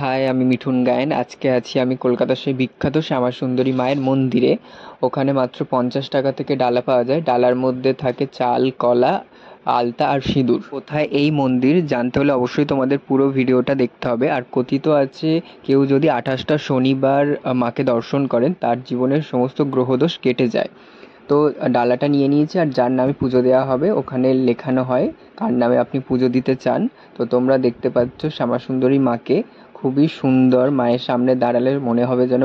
High, আমি মিঠুন গায়েন। আজকে আছি আমি কলকাতার সেই বিখ্যাত শ্যামাসুন্দরী মায়ের মন্দিরে। ওখানে মাত্র 50 টাকা থেকে ডালা পাওয়া যায়। ডালার মধ্যে থাকে চাল, কলা, আলতা আর সিঁদুর। কোথায় এই মন্দির জানতে হলে অবশ্যই তোমাদের পুরো ভিডিওটা দেখতে হবে। আর কথিত আছে, কেউ যদি 28টা শনিবার মাকে দর্শন করেন, তার জীবনের সমস্ত গ্রহদোষ কেটে যায়। তো ডালাটা নিয়ে নিয়েছি, আর যার নামে পুজো দেওয়া হবে ওখানে লেখানো হয় কার নামে আপনি পুজো দিতে চান। তো তোমরা দেখতে পাচ্ছ শ্যামাসুন্দরী মাকে। খুবই সুন্দর। মায়ের সামনে দাঁড়ালে মনে হবে যেন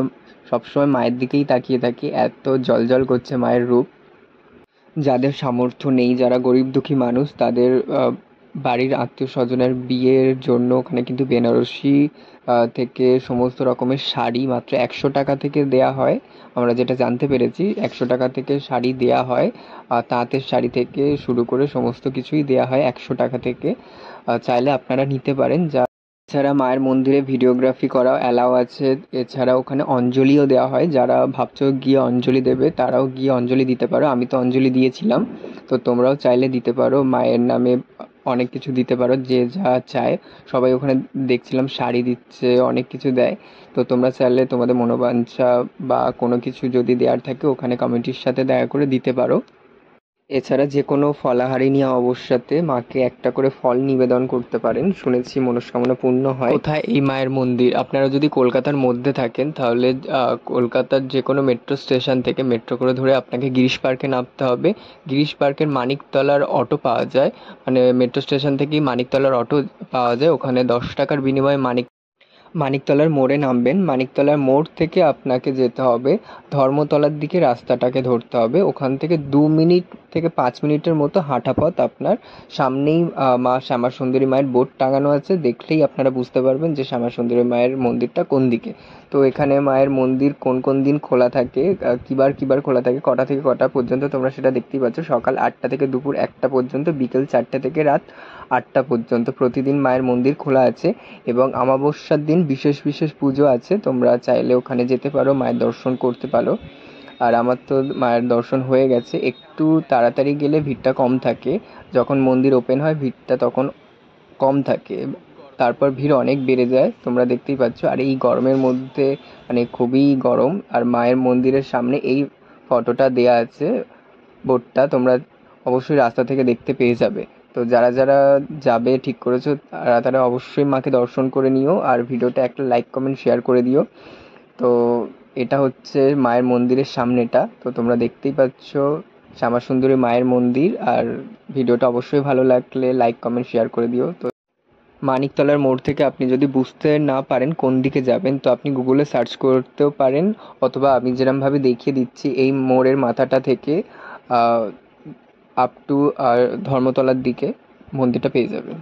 সবসময় মায়ের দিকেই তাকিয়ে থাকি, এত জ্বলজ্বল করছে মায়ের রূপ। যাদের সামর্থ্য নেই, যারা গরিব দুঃখী মানুষ, তাদের বাড়ির আত্মীয় স্বজনের বিয়ের জন্য ওখানে কিন্তু বেনারসি থেকে সমস্ত রকমের শাড়ি মাত্র 100 টাকা থেকে দেয়া হয়। আমরা যেটা জানতে পেরেছি, 100 টাকা থেকে শাড়ি দেয়া হয়। তাঁতের শাড়ি থেকে শুরু করে সমস্ত কিছুই দেয়া হয় 100 টাকা থেকে। চাইলে আপনারা নিতে পারেন। এছাড়া মায়ের মন্দিরে ভিডিওগ্রাফি করা অ্যালাউ আছে। এছাড়া ওখানে অঞ্জলিও দেওয়া হয়। যারা ভাবছো গিয়ে অঞ্জলি দেবে, তারাও গিয়ে অঞ্জলি দিতে পারো। আমি তো অঞ্জলি দিয়েছিলাম। তো তোমরাও চাইলে দিতে পারো মায়ের নামে। অনেক কিছু দিতে পারো, যে যা চায়। সবাই ওখানে দেখছিলাম শাড়ি দিচ্ছে, অনেক কিছু দেয়। তো তোমরা চাইলে তোমাদের মনোবাঞ্ছা বা কোনো কিছু যদি দেওয়ার থাকে, ওখানে কমিটির সাথে দেখা করে দিতে পারো। এছাড়া যে কোনো ফলাহারি অমাবস্যাতে মাকে একটা করে ফল নিবেদন করতে পারেন, শুনেছি মনস্কামনা পূর্ণ হয়। কোথায় এই মায়ের মন্দির? আপনারা যদি কলকাতার মধ্যে থাকেন, তাহলে কলকাতার যে কোনো মেট্রো স্টেশন থেকে মেট্রো করে ধরে আপনাকে গিরিশ পার্কে নামতে হবে। গিরিশ পার্কের মানিকতলার অটো পাওয়া যায়। মানে মেট্রো স্টেশন থেকেই মানিকতলার অটো পাওয়া যায়। ওখানে 10 টাকার বিনিময়ে মানিকতলার মোড়ে নামবেন। মানিকতলার মোড় থেকে আপনাকে যেতে হবে ধর্মতলার দিকে, রাস্তাটাকে ধরতে হবে। ওখান থেকে 2 মিনিট থেকে 5 মিনিটের মতো হাঁটা পথ। আপনার সামনেই মা শ্যামাসুন্দরী মায়ের বোর্ড টাঙানো আছে। দেখলেই আপনারা বুঝতে পারবেন যে শ্যামাসুন্দরী মায়ের মন্দিরটা কোন দিকে। তো এখানে মায়ের মন্দির কোন কোন দিন খোলা থাকে, কিবার খোলা থাকে, কটা থেকে কটা পর্যন্ত, তোমরা সেটা দেখতেই পাচ্ছ। সকাল 8টা থেকে দুপুর 1টা পর্যন্ত, বিকেল 4টে থেকে রাত 8টা পর্যন্ত প্রতিদিন মায়ের মন্দির খোলা আছে। এবং অমাবস্যার দিন বিশেষ বিশেষ পুজো আছে। তোমরা চাইলে ওখানে যেতে পারো, মায়ের দর্শন করতে পারো। আর আমার তো মায়ের দর্শন হয়ে গেছে। একটু তাড়াতাড়ি গেলে ভিড়টা কম থাকে। যখন মন্দির ওপেন হয় ভিড়টা তখন কম থাকে। তারপর ভিড় অনেক বেড়ে যায়, তোমরা দেখতেই পাচ্ছ। আর এই গরমের মধ্যে মানে খুবই গরম। আর মায়ের মন্দিরের সামনে এই ফটোটা দেয়া আছে, বোর্ডটা তোমরা অবশ্যই রাস্তা থেকে দেখতে পেয়ে যাবে। তো যারা যারা যাবে ঠিক করেছো, তারা তারা অবশ্যই মাকে দর্শন করে নিও। আর ভিডিওটা একটা লাইক কমেন্ট শেয়ার করে দিও। তো এটা হচ্ছে মায়ের মন্দিরের সামনেটা। তো তোমরা দেখতেই পাচ্ছ শ্যামাসুন্দরী মায়ের মন্দির। আর ভিডিওটা অবশ্যই ভালো লাগলে লাইক কমেন্ট শেয়ার করে দিও। তো মানিকতলার মোড় থেকে আপনি যদি বুঝতে না পারেন কোন দিকে যাবেন, তো আপনি গুগলে সার্চ করতেও পারেন। অথবা আমি যেরমভাবে দেখিয়ে দিচ্ছি, এই মোড়ের মাথাটা থেকে আপ টু ধর্মতলার দিকে মন্দিরটা পেয়ে যাবেন।